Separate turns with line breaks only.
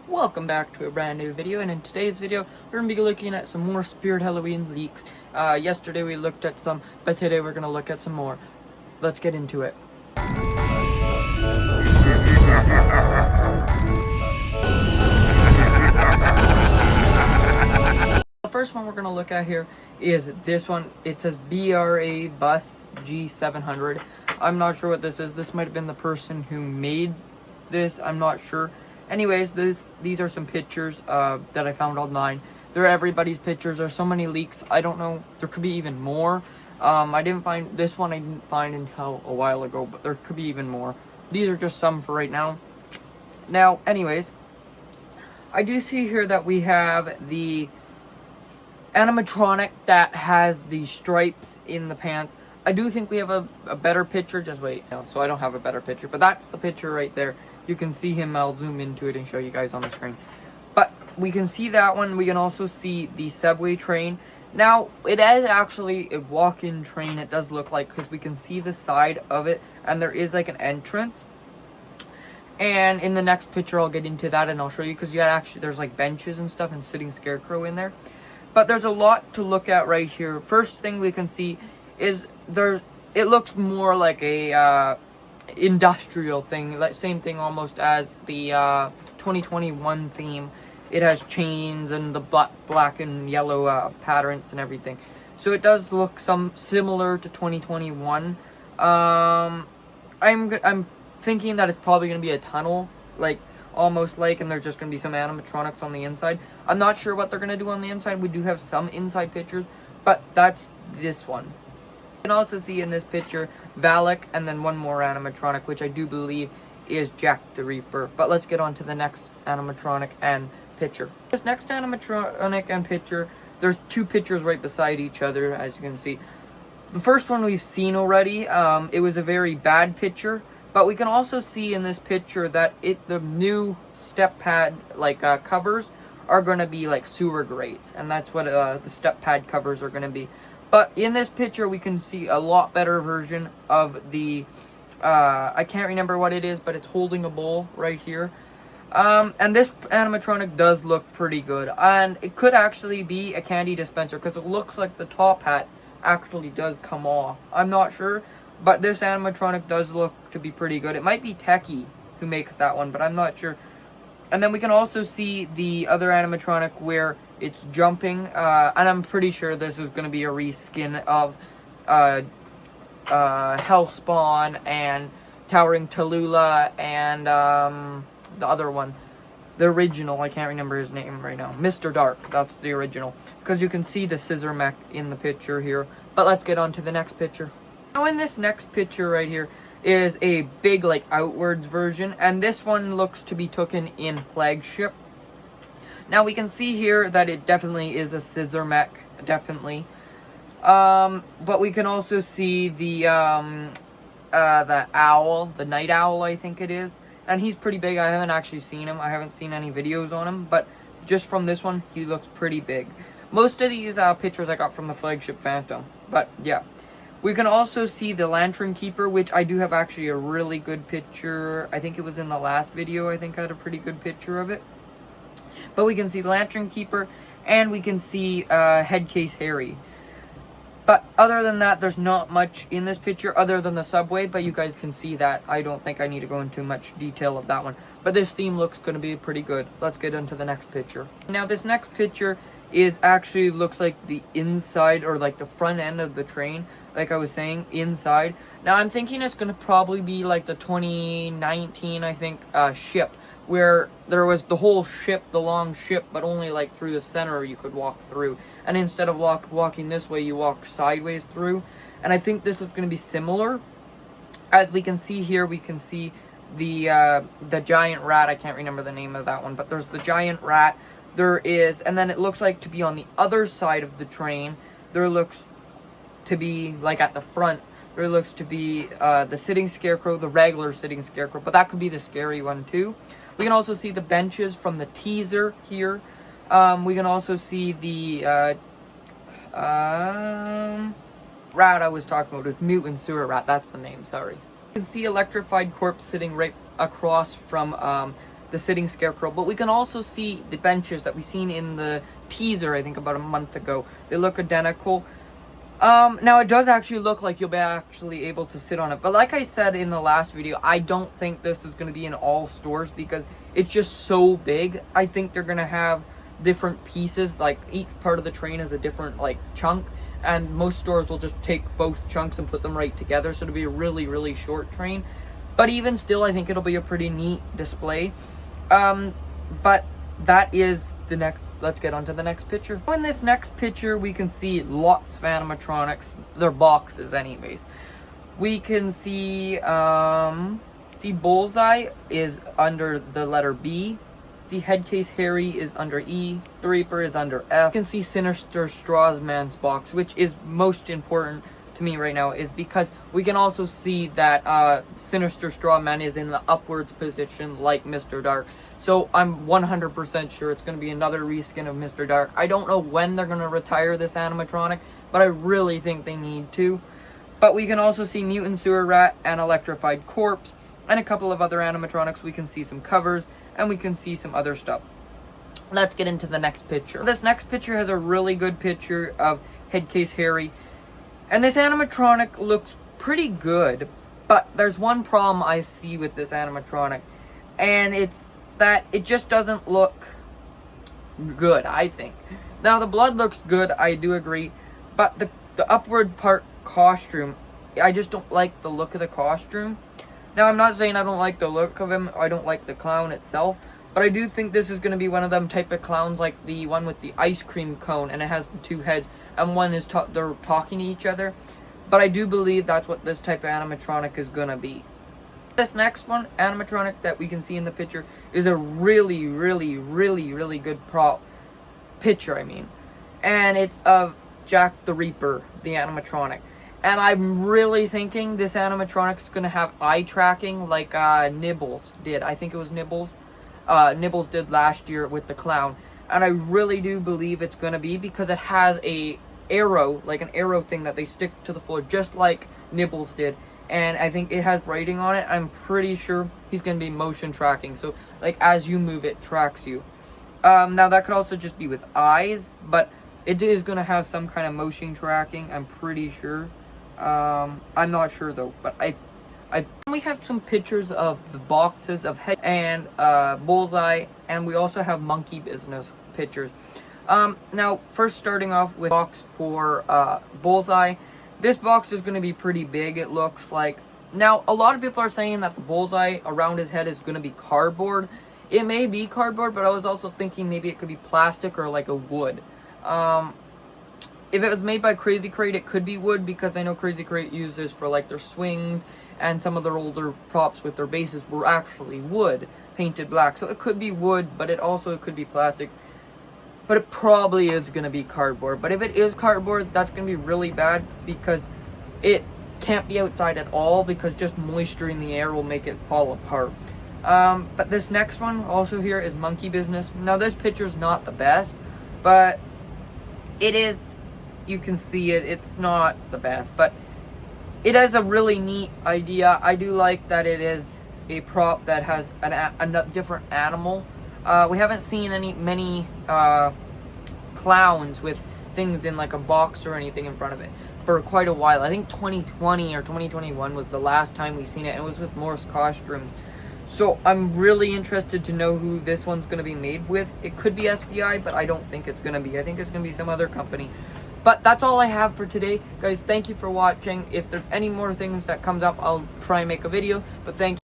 Welcome back to a brand new video, and in today's video we're going to be looking at some more Spirit Halloween leaks. Yesterday we looked at some, but today we're going to look at some more. Let's get into it. The first one we're going to look at here is this one. It says BRA Bus G700. I'm not sure what this is. This might have been the person who made this. I'm not sure. Anyways, these are some pictures that I found online. They're everybody's pictures. There's so many leaks. I don't know. There could be even more. I didn't find this one. I didn't find until a while ago, but there could be even more. These are just some for right now. Now, anyways, I do see here that we have the animatronic that has the stripes in the pants. I do think we have a better picture. Just wait. No, so I don't have a better picture, but that's the picture right there. You can see him. I'll zoom into it and show you guys on the screen. But we can see that one. We can also see the subway train. Now, it is actually a walk-in train, it does look like, because we can see the side of it, and there is like an entrance. And in the next picture, I'll get into that and I'll show you, because there's like benches and stuff and sitting scarecrow in there. But there's a lot to look at right here. First thing we can see is it looks more like a industrial thing, like same thing almost as the 2021 theme. It has chains and the black and yellow patterns and everything, so it does look similar to 2021. I'm thinking that it's probably going to be a tunnel, like almost like, and there's just going to be some animatronics on the inside. I'm not sure what they're going to do on the inside. We do have some inside pictures, but that's this one. You can also see in this picture Valak and then one more animatronic, which I do believe is Jack the Reaper. But let's get on to the next animatronic and picture. This next animatronic and picture, there's two pictures right beside each other, as you can see. The first one we've seen already. It was a very bad picture, but we can also see in this picture that the new step pad covers are going to be like sewer grates, and that's what the step pad covers are going to be. But in this picture, we can see a lot better version of the, I can't remember what it is, but it's holding a bowl right here. And this animatronic does look pretty good. And it could actually be a candy dispenser, because it looks like the top hat actually does come off. I'm not sure, but this animatronic does look to be pretty good. It might be Techie who makes that one, but I'm not sure. And then we can also see the other animatronic where it's jumping, and I'm pretty sure this is going to be a reskin of Hellspawn and Towering Tallulah and the other one, the original. I can't remember his name right now. Mr. Dark, that's the original, because you can see the scissor mech in the picture here. But let's get on to the next picture. Now in this next picture right here is a big like outwards version, and this one looks to be taken in flagship. Now we can see here that it definitely is a scissor mech, definitely. But we can also see the owl, the night owl, I think it is, and he's pretty big. I haven't actually seen him. I haven't seen any videos on him, but just from this one, he looks pretty big. Most of these pictures I got from the flagship Phantom, but yeah. We can also see the Lantern Keeper, which I do have actually a really good picture. I think it was in the last video. I think I had a pretty good picture of it. But we can see the Lantern Keeper, and we can see Headcase Harry. But other than that, there's not much in this picture other than the subway, but you guys can see that. I don't think I need to go into much detail of that one. But this theme looks going to be pretty good. Let's get into the next picture. Now, this next picture looks like the inside, or like the front end of the train, like I was saying, inside. Now, I'm thinking it's going to probably be like the 2019, I think, ship, where there was the whole ship, the long ship, but only like through the center you could walk through. And instead of walking this way, you walk sideways through. And I think this is going to be similar. As we can see here, we can see the giant rat. I can't remember the name of that one, but there's the giant rat. There is, and then it looks like to be on the other side of the train, there looks to be, like at the front, there looks to be the sitting scarecrow, the regular sitting scarecrow, but that could be the scary one too. We can also see the benches from the teaser here. We can also see the rat I was talking about. It was Mutant Sewer Rat, that's the name, sorry. You can see Electrified Corpse sitting right across from the sitting scarecrow, but we can also see the benches that we seen in the teaser, I think about a month ago. They look identical. Now it does actually look like you'll be actually able to sit on it, but like I said in the last video, I don't think this is going to be in all stores because it's just so big. I think they're going to have different pieces, like each part of the train is a different like chunk, and most stores will just take both chunks and put them right together, so it'll be a really short train. But even still, I think it'll be a pretty neat display. But that is the next, let's get on to the next picture. In this next picture, we can see lots of animatronics. They're boxes anyways. We can see, the Bullseye is under the letter B. The Headcase Harry is under E. The Reaper is under F. You can see Sinister Strawman's box, which is most important to me right now, is because we can also see that Sinister Strawman is in the upwards position like Mr. Dark. So I'm 100% sure it's going to be another reskin of Mr. Dark. I don't know when they're going to retire this animatronic, but I really think they need to. But we can also see Mutant Sewer Rat and Electrified Corpse and a couple of other animatronics. We can see some covers and we can see some other stuff. Let's get into the next picture. This next picture has a really good picture of Headcase Harry. And this animatronic looks pretty good, but there's one problem I see with this animatronic, and it's that it just doesn't look good, I think. Now, the blood looks good, I do agree, but the upward part costume, I just don't like the look of the costume. Now, I'm not saying I don't like the look of him, I don't like the clown itself, but I do think this is going to be one of them type of clowns like the one with the ice cream cone, and it has the two heads, and one is they're talking to each other. But I do believe that's what this type of animatronic is going to be. This next one, animatronic that we can see in the picture, is a really good prop picture, I mean. And it's of Jack the Reaper, the animatronic. And I'm really thinking this animatronic is going to have eye tracking like Nibbles did. I think it was Nibbles. Nibbles did last year with the clown. And I really do believe it's going to be, because it has a arrow, like an arrow thing that they stick to the floor, just like Nibbles did. And I think it has writing on it. I'm pretty sure he's going to be motion tracking. So, like, as you move, it tracks you. Now, that could also just be with eyes, but it is going to have some kind of motion tracking, I'm pretty sure. I'm not sure, though, but we have some pictures of the boxes of Head and Bullseye, and we also have Monkey Business pictures. Now, first starting off with box for Bullseye. This box is going to be pretty big, it looks like. Now, a lot of people are saying that the Bullseye around his head is going to be cardboard. It may be cardboard, but I was also thinking maybe it could be plastic or like a wood. If it was made by Crazy Crate, it could be wood, because I know Crazy Crate uses for like their swings, and some of their older props with their bases were actually wood, painted black. So it could be wood, but it also could be plastic. But it probably is going to be cardboard. But if it is cardboard, that's going to be really bad, because it can't be outside at all, because just moisture in the air will make it fall apart. But this next one also here is Monkey Business. Now, this picture's not the best, but it is, you can see it, it's not the best, but it is a really neat idea. I do like that it is a prop that has a different animal. We haven't seen many clowns with things in like a box or anything in front of it for quite a while. I think 2020 or 2021 was the last time we seen it. It was with Morse costumes. So I'm really interested to know who this one's going to be made with. It could be SVI, but I don't think it's going to be. I think it's going to be some other company. But that's all I have for today. Guys, thank you for watching. If there's any more things that comes up, I'll try and make a video. But thank you.